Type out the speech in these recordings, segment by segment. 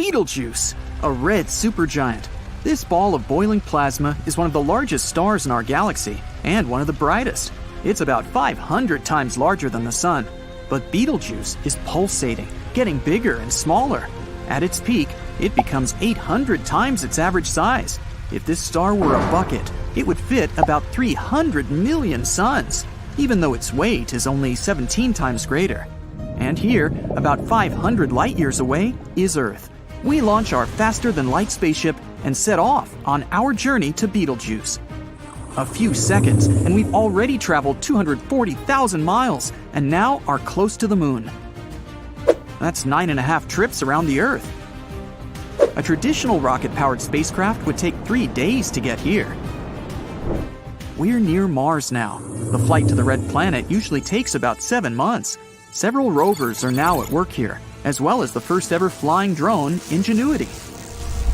Betelgeuse, a red supergiant. This ball of boiling plasma is one of the largest stars in our galaxy and one of the brightest. It's about 500 times larger than the Sun. But Betelgeuse is pulsating, getting bigger and smaller. At its peak, it becomes 800 times its average size. If this star were a bucket, it would fit about 300 million suns, even though its weight is only 17 times greater. And here, about 500 light years away, is Earth. We launch our faster-than-light spaceship and set off on our journey to Betelgeuse. A few seconds, and we've already traveled 240,000 miles, and now are close to the Moon. That's 9.5 trips around the Earth. A traditional rocket-powered spacecraft would take 3 days to get here. We're near Mars now. The flight to the Red Planet usually takes about 7 months. Several rovers are now at work here, as well as the first-ever flying drone, Ingenuity.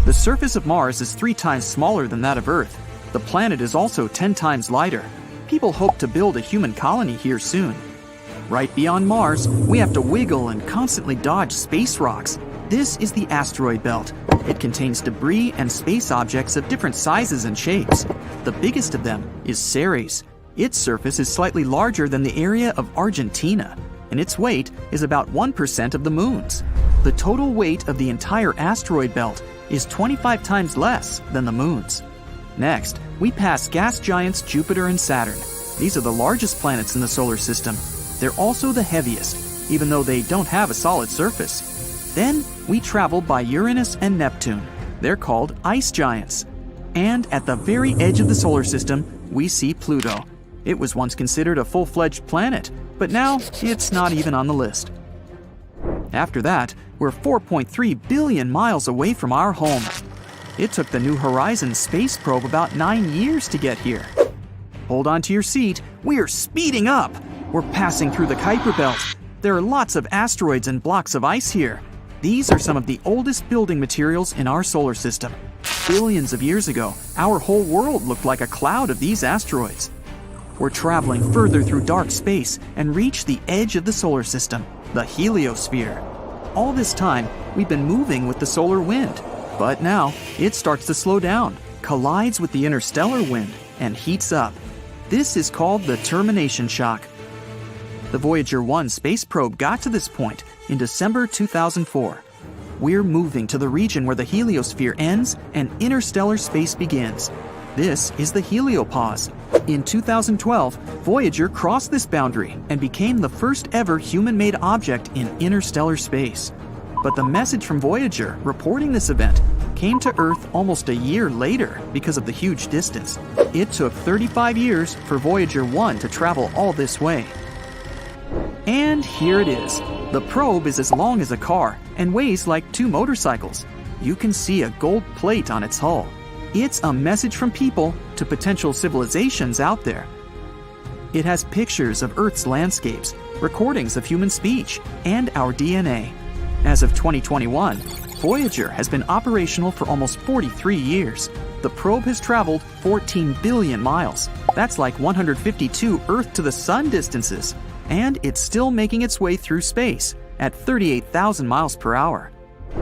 The surface of Mars is 3 times smaller than that of Earth. The planet is also 10 times lighter. People hope to build a human colony here soon. Right beyond Mars, we have to wiggle and constantly dodge space rocks. This is the asteroid belt. It contains debris and space objects of different sizes and shapes. The biggest of them is Ceres. Its surface is slightly larger than the area of Argentina, and its weight is about 1% of the Moon's. The total weight of the entire asteroid belt is 25 times less than the Moon's. Next, we pass gas giants Jupiter and Saturn. These are the largest planets in the solar system. They're also the heaviest, even though they don't have a solid surface. Then, we travel by Uranus and Neptune. They're called ice giants. And at the very edge of the solar system, we see Pluto. It was once considered a full-fledged planet, but now it's not even on the list. After that, we're 4.3 billion miles away from our home. It took the New Horizons space probe about 9 years to get here. Hold on to your seat, we're speeding up! We're passing through the Kuiper Belt. There are lots of asteroids and blocks of ice here. These are some of the oldest building materials in our solar system. Billions of years ago, our whole world looked like a cloud of these asteroids. We're traveling further through dark space and reach the edge of the solar system, the heliosphere. All this time, we've been moving with the solar wind. But now, it starts to slow down, collides with the interstellar wind, and heats up. This is called the termination shock. The Voyager 1 space probe got to this point in December 2004. We're moving to the region where the heliosphere ends and interstellar space begins. This is the heliopause. In 2012, Voyager crossed this boundary and became the first ever human-made object in interstellar space. But the message from Voyager reporting this event came to Earth almost a year later because of the huge distance. It took 35 years for Voyager 1 to travel all this way. And here it is. The probe is as long as a car and weighs like 2 motorcycles. You can see a gold plate on its hull. It's a message from people to potential civilizations out there. It has pictures of Earth's landscapes, recordings of human speech, and our DNA. As of 2021, Voyager has been operational for almost 43 years. The probe has traveled 14 billion miles. That's like 152 Earth to the Sun distances. And it's still making its way through space at 38,000 miles per hour.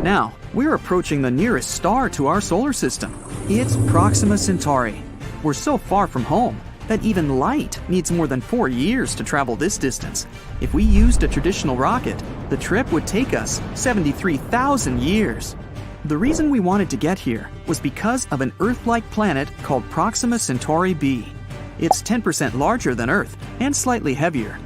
Now, we're approaching the nearest star to our solar system. It's Proxima Centauri. We're so far from home that even light needs more than 4 years to travel this distance. If we used a traditional rocket, the trip would take us 73,000 years. The reason we wanted to get here was because of an Earth-like planet called Proxima Centauri b. It's 10% larger than Earth and slightly heavier.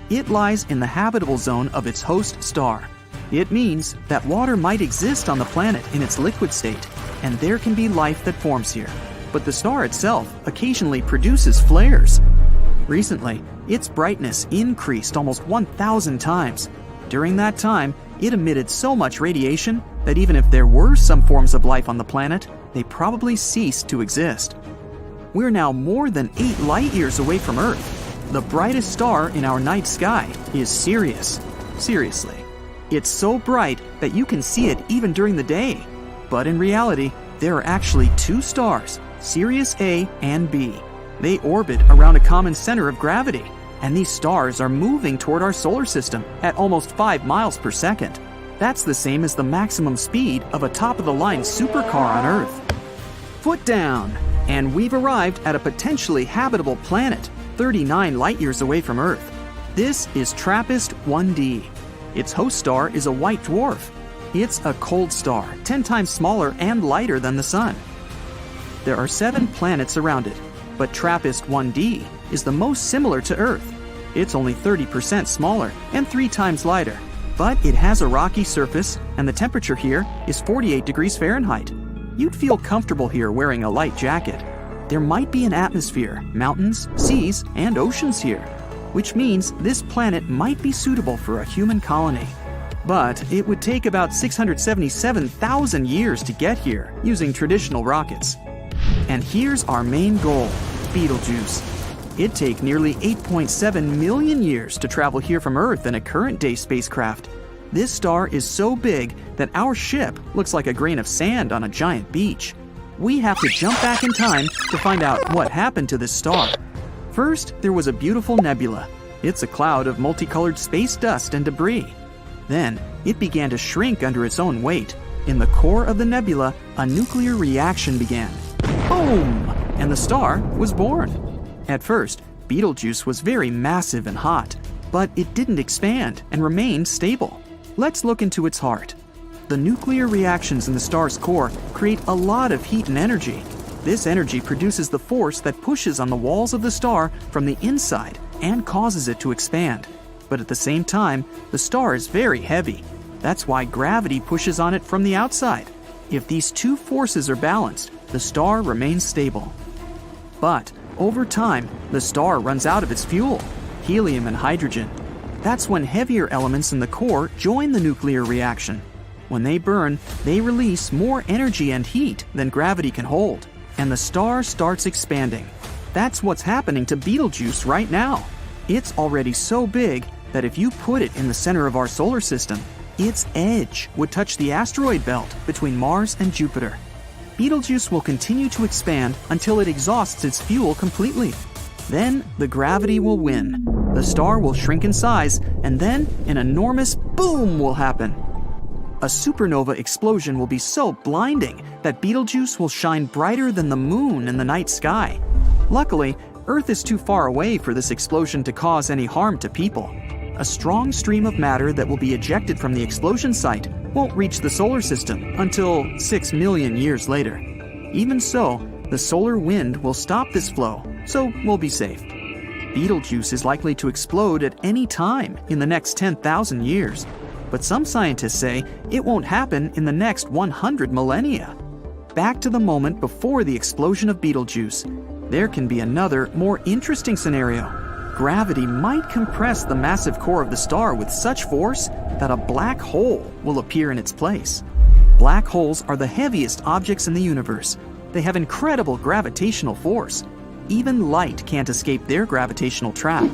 It lies in the habitable zone of its host star. It means that water might exist on the planet in its liquid state, and there can be life that forms here. But the star itself occasionally produces flares. Recently, its brightness increased almost 1,000 times. During that time, it emitted so much radiation that even if there were some forms of life on the planet, they probably ceased to exist. We're now more than 8 light years away from Earth. The brightest star in our night sky is Sirius. Seriously. It's so bright that you can see it even during the day. But in reality, there are actually 2 stars, Sirius A and B. They orbit around a common center of gravity, and these stars are moving toward our solar system at almost 5 miles per second. That's the same as the maximum speed of a top-of-the-line supercar on Earth. Foot down, and we've arrived at a potentially habitable planet, 39 light-years away from Earth. This is TRAPPIST-1d. Its host star is a white dwarf. It's a cold star, 10 times smaller and lighter than the Sun. There are 7 planets around it, but TRAPPIST-1d is the most similar to Earth. It's only 30% smaller and 3 times lighter, but it has a rocky surface and the temperature here is 48 degrees Fahrenheit. You'd feel comfortable here wearing a light jacket. There might be an atmosphere, mountains, seas, and oceans here, which means this planet might be suitable for a human colony. But it would take about 677,000 years to get here using traditional rockets. And here's our main goal, Betelgeuse. It'd take nearly 8.7 million years to travel here from Earth in a current-day spacecraft. This star is so big that our ship looks like a grain of sand on a giant beach. We have to jump back in time to find out what happened to this star. First, there was a beautiful nebula. It's a cloud of multicolored space dust and debris. Then, it began to shrink under its own weight. In the core of the nebula, a nuclear reaction began. Boom! And the star was born. At first, Betelgeuse was very massive and hot, but it didn't expand and remained stable. Let's look into its heart. The nuclear reactions in the star's core create a lot of heat and energy. This energy produces the force that pushes on the walls of the star from the inside and causes it to expand. But at the same time, the star is very heavy. That's why gravity pushes on it from the outside. If these two forces are balanced, the star remains stable. But over time, the star runs out of its fuel, helium and hydrogen. That's when heavier elements in the core join the nuclear reaction. When they burn, they release more energy and heat than gravity can hold, and the star starts expanding. That's what's happening to Betelgeuse right now. It's already so big that if you put it in the center of our solar system, its edge would touch the asteroid belt between Mars and Jupiter. Betelgeuse will continue to expand until it exhausts its fuel completely. Then the gravity will win. The star will shrink in size, and then an enormous boom will happen. A supernova explosion will be so blinding that Betelgeuse will shine brighter than the moon in the night sky. Luckily, Earth is too far away for this explosion to cause any harm to people. A strong stream of matter that will be ejected from the explosion site won't reach the solar system until 6 million years later. Even so, the solar wind will stop this flow, so we'll be safe. Betelgeuse is likely to explode at any time in the next 10,000 years, but some scientists say it won't happen in the next 100 millennia. Back to the moment before the explosion of Betelgeuse, there can be another, more interesting scenario. Gravity might compress the massive core of the star with such force that a black hole will appear in its place. Black holes are the heaviest objects in the universe. They have incredible gravitational force. Even light can't escape their gravitational trap.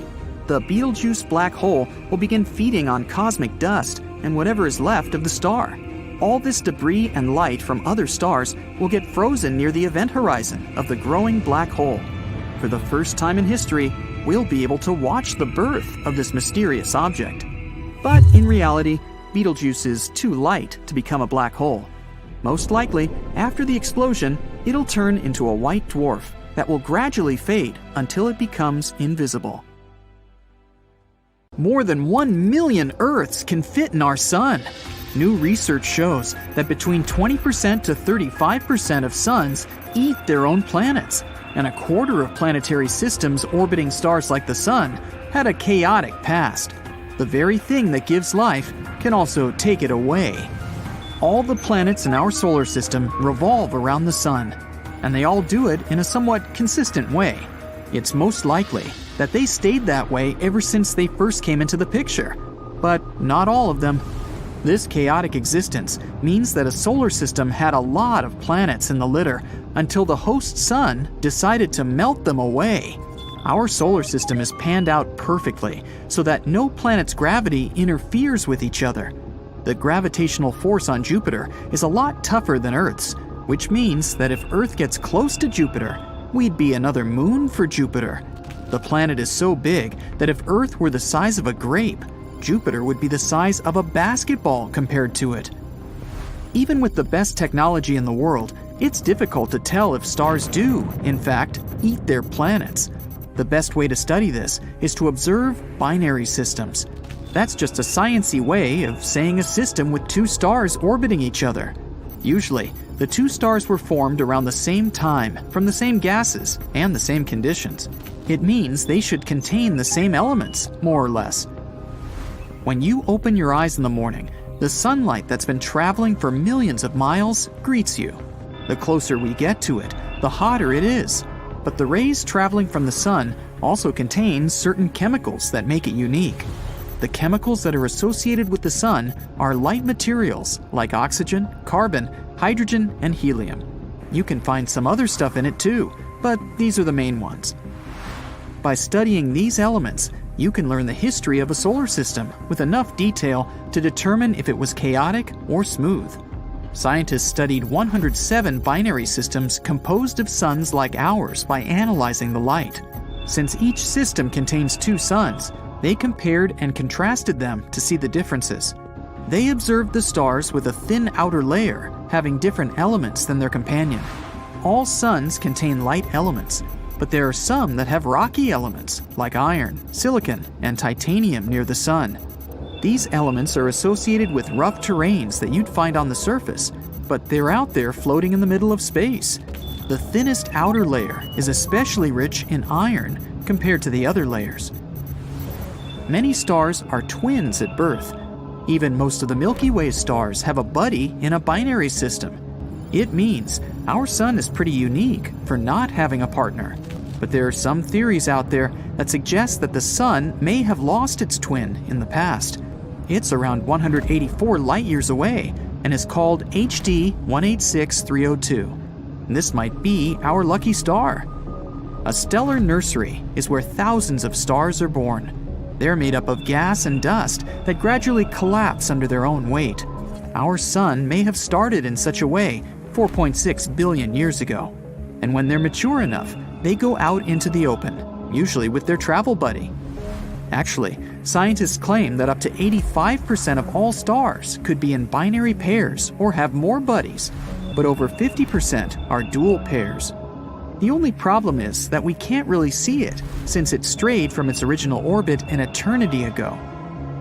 The Betelgeuse black hole will begin feeding on cosmic dust and whatever is left of the star. All this debris and light from other stars will get frozen near the event horizon of the growing black hole. For the first time in history, we'll be able to watch the birth of this mysterious object. But in reality, Betelgeuse is too light to become a black hole. Most likely, after the explosion, it'll turn into a white dwarf that will gradually fade until it becomes invisible. More than 1 million Earths can fit in our sun. New research shows that between 20% to 35% of suns eat their own planets, and a quarter of planetary systems orbiting stars like the Sun had a chaotic past. The very thing that gives life can also take it away. All the planets in our solar system revolve around the Sun, and they all do it in a somewhat consistent way. It's most likely that they stayed that way ever since they first came into the picture, but not all of them. This chaotic existence means that a solar system had a lot of planets in the litter until the host sun decided to melt them away. Our solar system is panned out perfectly so that no planet's gravity interferes with each other. The gravitational force on Jupiter is a lot tougher than Earth's, which means that if Earth gets close to Jupiter, we'd be another moon for Jupiter. The planet is so big that if Earth were the size of a grape, Jupiter would be the size of a basketball compared to it. Even with the best technology in the world, it's difficult to tell if stars do, in fact, eat their planets. The best way to study this is to observe binary systems. That's just a sciencey way of saying a system with two stars orbiting each other. Usually, the two stars were formed around the same time from the same gases and the same conditions. It means they should contain the same elements, more or less. When you open your eyes in the morning, the sunlight that's been traveling for millions of miles greets you. The closer we get to it, the hotter it is. But the rays traveling from the sun also contain certain chemicals that make it unique. The chemicals that are associated with the sun are light materials like oxygen, carbon, hydrogen, and helium. You can find some other stuff in it too, but these are the main ones. By studying these elements, you can learn the history of a solar system with enough detail to determine if it was chaotic or smooth. Scientists studied 107 binary systems composed of suns like ours by analyzing the light. Since each system contains two suns, they compared and contrasted them to see the differences. They observed the stars with a thin outer layer, having different elements than their companion. All suns contain light elements, but there are some that have rocky elements, like iron, silicon, and titanium near the sun. These elements are associated with rough terrains that you'd find on the surface, but they're out there floating in the middle of space. The thinnest outer layer is especially rich in iron compared to the other layers. Many stars are twins at birth. Even most of the Milky Way stars have a buddy in a binary system. It means our sun is pretty unique for not having a partner. But there are some theories out there that suggest that the sun may have lost its twin in the past. It's around 184 light-years away and is called HD 186302. This might be our lucky star. A stellar nursery is where thousands of stars are born. They're made up of gas and dust that gradually collapse under their own weight. Our sun may have started in such a way 4.6 billion years ago. And when they're mature enough, they go out into the open, usually with their travel buddy. Actually, scientists claim that up to 85% of all stars could be in binary pairs or have more buddies, but over 50% are dual pairs. The only problem is that we can't really see it, since it strayed from its original orbit an eternity ago.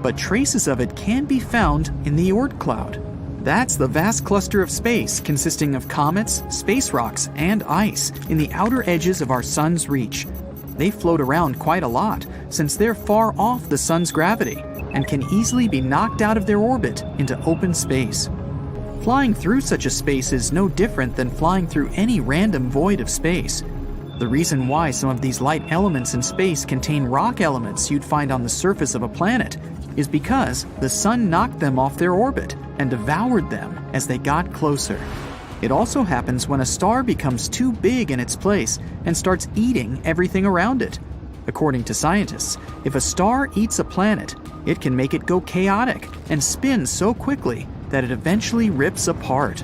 But traces of it can be found in the Oort cloud. That's the vast cluster of space consisting of comets, space rocks, and ice in the outer edges of our sun's reach. They float around quite a lot, since they're far off the sun's gravity and can easily be knocked out of their orbit into open space. Flying through such a space is no different than flying through any random void of space. The reason why some of these light elements in space contain rock elements you'd find on the surface of a planet is because the sun knocked them off their orbit and devoured them as they got closer. It also happens when a star becomes too big in its place and starts eating everything around it. According to scientists, if a star eats a planet, it can make it go chaotic and spin so quickly that it eventually rips apart.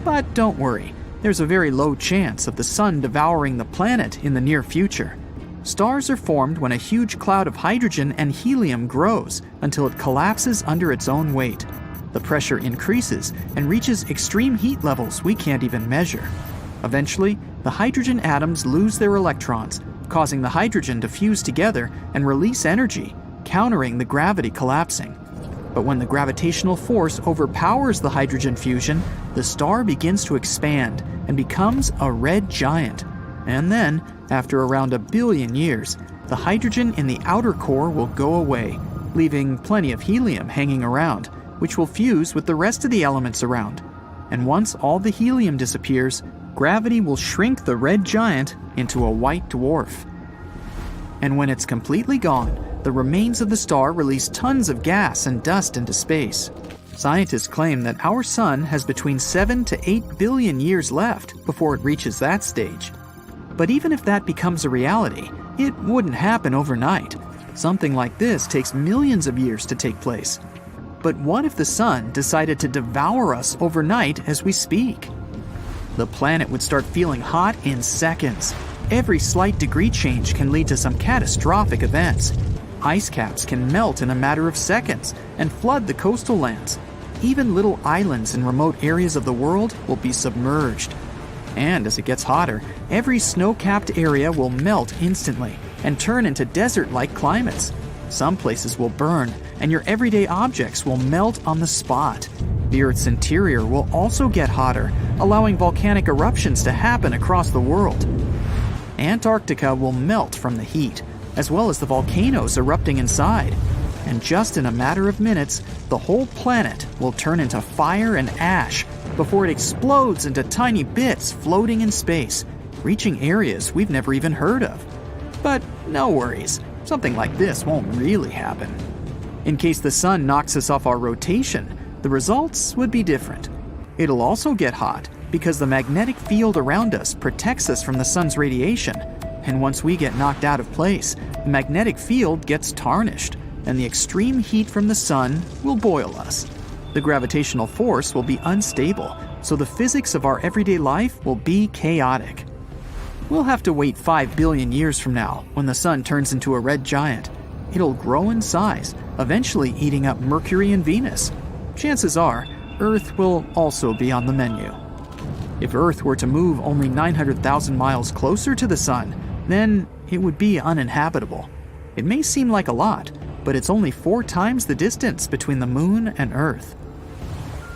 But don't worry, there's a very low chance of the sun devouring the planet in the near future. Stars are formed when a huge cloud of hydrogen and helium grows until it collapses under its own weight. The pressure increases and reaches extreme heat levels we can't even measure. Eventually, the hydrogen atoms lose their electrons, causing the hydrogen to fuse together and release energy, countering the gravity collapsing. But when the gravitational force overpowers the hydrogen fusion, the star begins to expand and becomes a red giant. And then, after around 1 billion years, the hydrogen in the outer core will go away, leaving plenty of helium hanging around, which will fuse with the rest of the elements around. And once all the helium disappears, gravity will shrink the red giant into a white dwarf. And when it's completely gone, the remains of the star release tons of gas and dust into space. Scientists claim that our sun has between 7 to 8 billion years left before it reaches that stage. But even if that becomes a reality, it wouldn't happen overnight. Something like this takes millions of years to take place. But what if the sun decided to devour us overnight as we speak? The planet would start feeling hot in seconds. Every slight degree change can lead to some catastrophic events. ice caps can melt in a matter of seconds and flood the coastal lands. Even little islands in remote areas of the world will be submerged. And as it gets hotter, every snow-capped area will melt instantly and turn into desert-like climates. Some places will burn, and your everyday objects will melt on the spot. The Earth's interior will also get hotter, allowing volcanic eruptions to happen across the world. Antarctica will melt from the heat, as well as the volcanoes erupting inside. And just in a matter of minutes, the whole planet will turn into fire and ash before it explodes into tiny bits floating in space, reaching areas we've never even heard of. But no worries, something like this won't really happen. In case the sun knocks us off our rotation, the results would be different. It'll also get hot because the magnetic field around us protects us from the sun's radiation. And once we get knocked out of place, the magnetic field gets tarnished, and the extreme heat from the sun will boil us. The gravitational force will be unstable, so the physics of our everyday life will be chaotic. We'll have to wait 5 billion years from now when the sun turns into a red giant. It'll grow in size, eventually eating up Mercury and Venus. Chances are, Earth will also be on the menu. If Earth were to move only 900,000 miles closer to the sun, then it would be uninhabitable. It may seem like a lot, but it's only 4 times the distance between the Moon and Earth.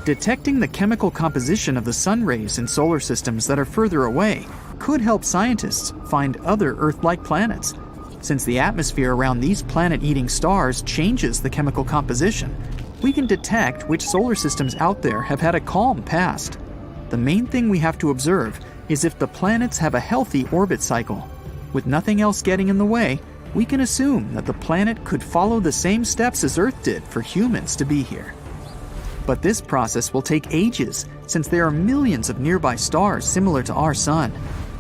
Detecting the chemical composition of the sun rays in solar systems that are further away could help scientists find other Earth-like planets. Since the atmosphere around these planet-eating stars changes the chemical composition, we can detect which solar systems out there have had a calm past. The main thing we have to observe is if the planets have a healthy orbit cycle. With nothing else getting in the way, we can assume that the planet could follow the same steps as Earth did for humans to be here. But this process will take ages, since there are millions of nearby stars similar to our Sun.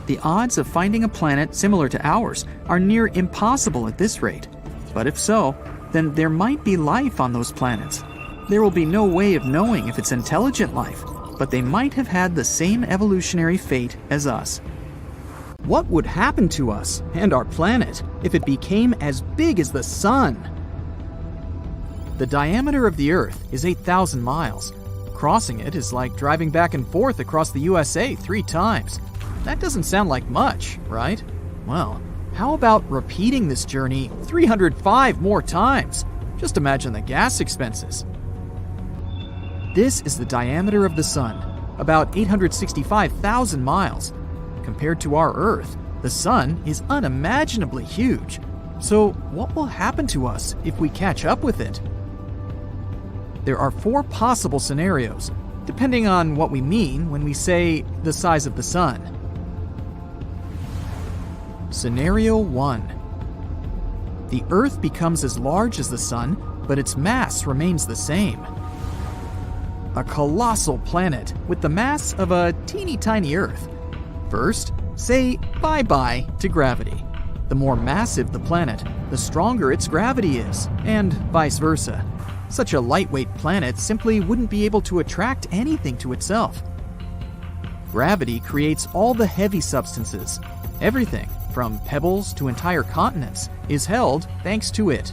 The odds of finding a planet similar to ours are near impossible at this rate. But if so, then there might be life on those planets. There will be no way of knowing if it's intelligent life, but they might have had the same evolutionary fate as us. What would happen to us and our planet if it became as big as the Sun? The diameter of the Earth is 8,000 miles. Crossing it is like driving back and forth across the USA 3 times. That doesn't sound like much, right? Well, how about repeating this journey 305 more times? Just imagine the gas expenses. This is the diameter of the Sun, about 865,000 miles. Compared to our Earth, the Sun is unimaginably huge. So what will happen to us if we catch up with it? There are 4 possible scenarios, depending on what we mean when we say the size of the Sun. Scenario 1. The Earth becomes as large as the Sun, but its mass remains the same. A colossal planet with the mass of a teeny tiny Earth. First, say bye-bye to gravity. The more massive the planet, the stronger its gravity is, and vice versa. Such a lightweight planet simply wouldn't be able to attract anything to itself. Gravity creates all the heavy substances. Everything, from pebbles to entire continents, is held thanks to it.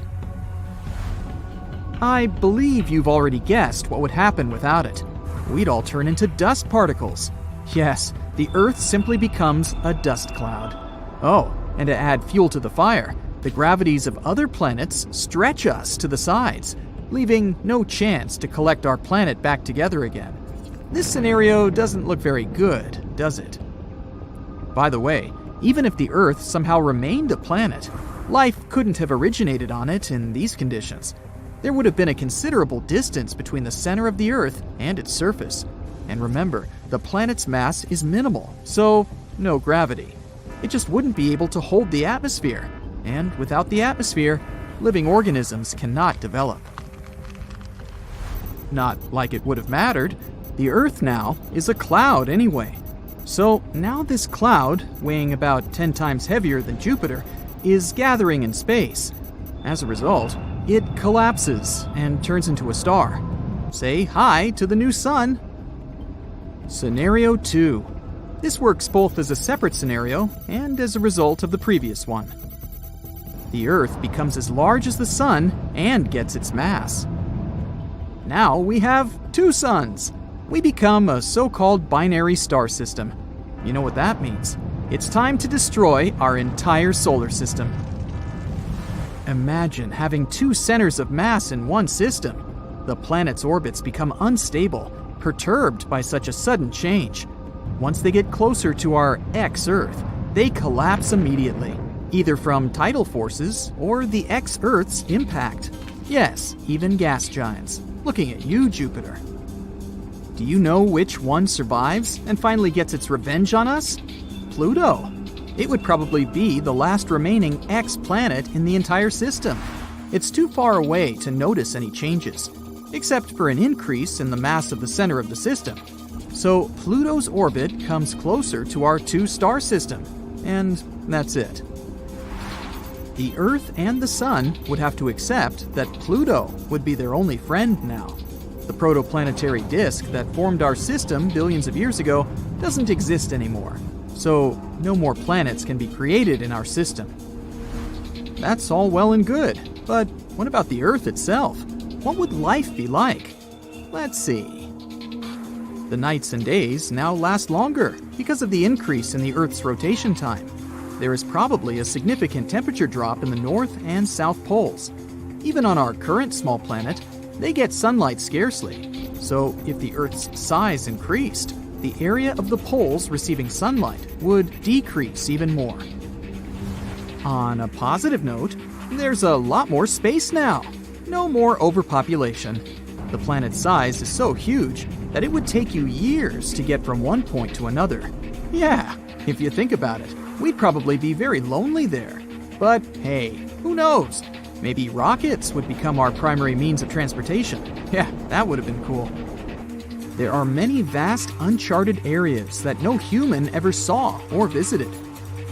I believe you've already guessed what would happen without it. We'd all turn into dust particles. Yes, the Earth simply becomes a dust cloud. Oh, and to add fuel to the fire, the gravities of other planets stretch us to the sides, leaving no chance to collect our planet back together again. This scenario doesn't look very good, does it? By the way, even if the Earth somehow remained a planet, life couldn't have originated on it in these conditions. There would have been a considerable distance between the center of the Earth and its surface. And remember, the planet's mass is minimal, so no gravity. It just wouldn't be able to hold the atmosphere. And without the atmosphere, living organisms cannot develop. Not like it would have mattered. The Earth now is a cloud anyway. So now this cloud, weighing about 10 times heavier than Jupiter, is gathering in space. As a result, it collapses and turns into a star. Say hi to the new Sun. Scenario 2. This works both as a separate scenario and as a result of the previous one. The Earth becomes as large as the Sun and gets its mass. Now we have two suns. We become a so-called binary star system. You know what that means? It's time to destroy our entire solar system. Imagine having two centers of mass in one system. The planet's orbits become unstable, perturbed by such a sudden change. Once they get closer to our ex-Earth, they collapse immediately, either from tidal forces or the ex-Earth's impact. Yes, even gas giants. Looking at you, Jupiter. Do you know which one survives and finally gets its revenge on us? Pluto. It would probably be the last remaining X-planet in the entire system. It's too far away to notice any changes, except for an increase in the mass of the center of the system. So Pluto's orbit comes closer to our two-star system, and that's it. The Earth and the Sun would have to accept that Pluto would be their only friend now. The protoplanetary disk that formed our system billions of years ago doesn't exist anymore, so no more planets can be created in our system. That's all well and good, but what about the Earth itself? What would life be like? Let's see. The nights and days now last longer because of the increase in the Earth's rotation time. There is probably a significant temperature drop in the North and South poles. Even on our current small planet, they get sunlight scarcely. So if the Earth's size increased, the area of the poles receiving sunlight would decrease even more. On a positive note, there's a lot more space now. No more overpopulation. The planet's size is so huge that it would take you years to get from one point to another. Yeah, if you think about it, we'd probably be very lonely there. But hey, who knows? Maybe rockets would become our primary means of transportation. Yeah, that would have been cool. There are many vast uncharted areas that no human ever saw or visited.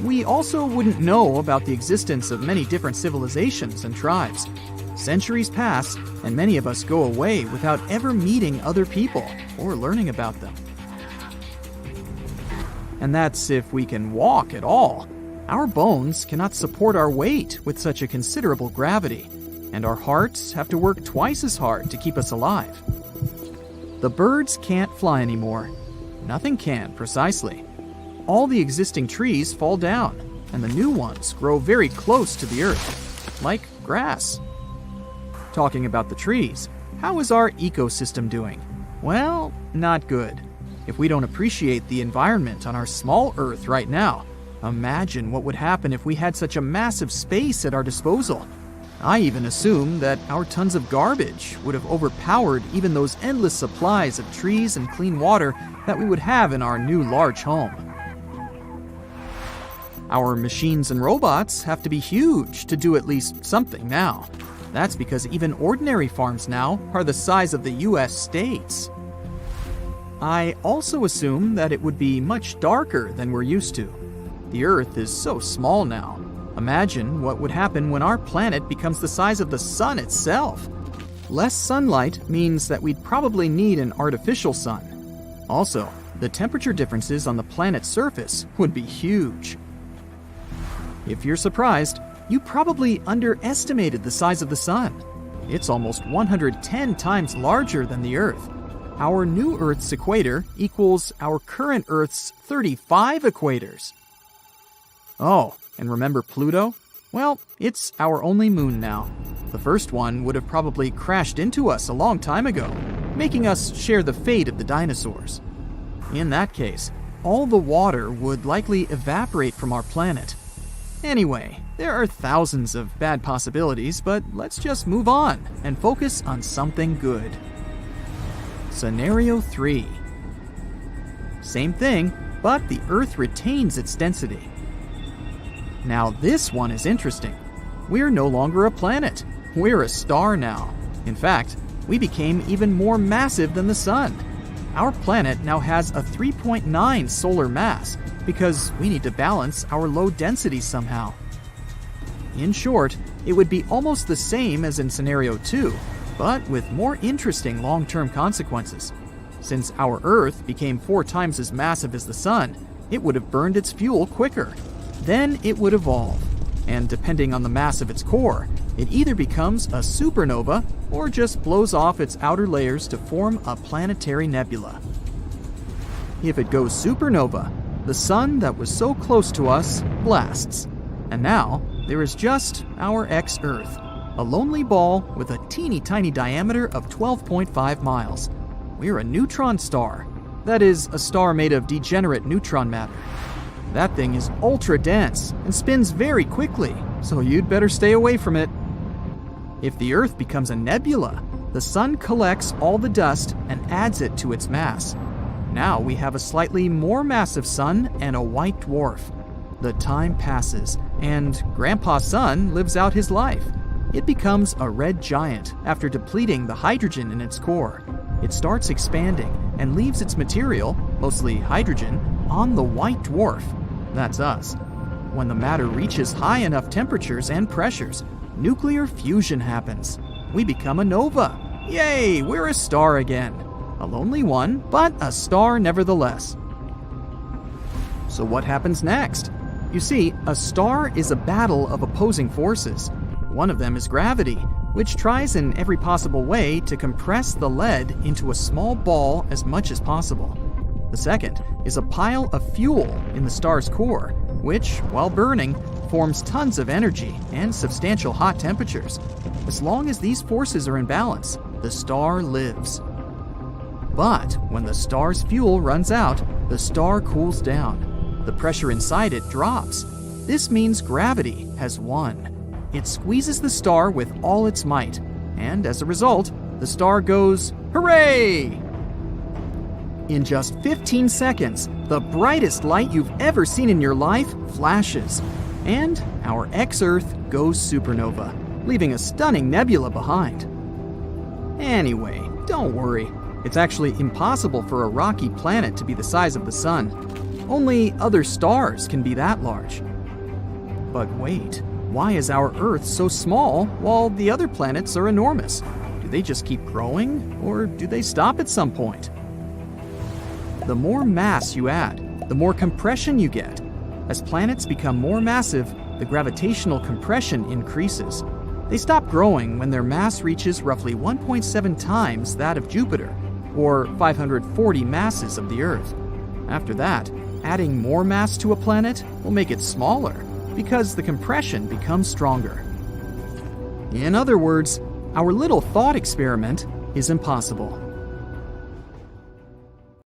We also wouldn't know about the existence of many different civilizations and tribes. Centuries pass, and many of us go away without ever meeting other people or learning about them. And that's if we can walk at all. Our bones cannot support our weight with such a considerable gravity, and our hearts have to work twice as hard to keep us alive. The birds can't fly anymore. Nothing can, precisely. All the existing trees fall down, and the new ones grow very close to the earth, like grass. Talking about the trees, how is our ecosystem doing? Well, not good. If we don't appreciate the environment on our small Earth right now, imagine what would happen if we had such a massive space at our disposal. I even assume that our tons of garbage would have overpowered even those endless supplies of trees and clean water that we would have in our new large home. Our machines and robots have to be huge to do at least something now. That's because even ordinary farms now are the size of the US states. I also assume that it would be much darker than we're used to. The Earth is so small now. Imagine what would happen when our planet becomes the size of the sun itself. Less sunlight means that we'd probably need an artificial sun. Also, the temperature differences on the planet's surface would be huge. If you're surprised, you probably underestimated the size of the sun. It's almost 110 times larger than the Earth. Our new Earth's equator equals our current Earth's 35 equators. Oh, and remember Pluto? Well, it's our only moon now. The first one would have probably crashed into us a long time ago, making us share the fate of the dinosaurs. In that case, all the water would likely evaporate from our planet. Anyway, there are thousands of bad possibilities, but let's just move on and focus on something good. Scenario 3. Same thing, but the Earth retains its density. Now this one is interesting. We're no longer a planet. We're a star now. In fact, we became even more massive than the Sun. Our planet now has a 3.9 solar mass because we need to balance our low density somehow. In short, it would be almost the same as in Scenario 2, but with more interesting long-term consequences. Since our Earth became 4 times as massive as the Sun, it would have burned its fuel quicker. Then it would evolve. and depending on the mass of its core, it either becomes a supernova or just blows off its outer layers to form a planetary nebula. If it goes supernova, the sun that was so close to us blasts. And now, there is just our ex-Earth, a lonely ball with a teeny tiny diameter of 12.5 miles. We're a neutron star. That is, a star made of degenerate neutron matter. That thing is ultra dense and spins very quickly, so you'd better stay away from it. If the Earth becomes a nebula, the sun collects all the dust and adds it to its mass. Now we have a slightly more massive sun and a white dwarf. The time passes, and Grandpa's sun lives out his life. It becomes a red giant after depleting the hydrogen in its core. It starts expanding and leaves its material, mostly hydrogen, on the white dwarf. That's us. When the matter reaches high enough temperatures and pressures, nuclear fusion happens. We become a nova. Yay, we're a star again. A lonely one, but a star nevertheless. So what happens next? You see, a star is a battle of opposing forces. One of them is gravity, which tries in every possible way to compress the lead into a small ball as much as possible. The second is a pile of fuel in the star's core, which, while burning, forms tons of energy and substantial hot temperatures. As long as these forces are in balance, the star lives. But when the star's fuel runs out, the star cools down. The pressure inside it drops. This means gravity has won. It squeezes the star with all its might, and as a result, the star goes, hooray! In just 15 seconds, the brightest light you've ever seen in your life flashes, and our ex-Earth goes supernova, leaving a stunning nebula behind. Anyway, don't worry. It's actually impossible for a rocky planet to be the size of the sun. Only other stars can be that large. But wait, why is our Earth so small while the other planets are enormous? Do they just keep growing, or do they stop at some point? The more mass you add, the more compression you get. As planets become more massive, the gravitational compression increases. They stop growing when their mass reaches roughly 1.7 times that of Jupiter, or 540 masses of the Earth. After that, adding more mass to a planet will make it smaller, because the compression becomes stronger. In other words, our little thought experiment is impossible.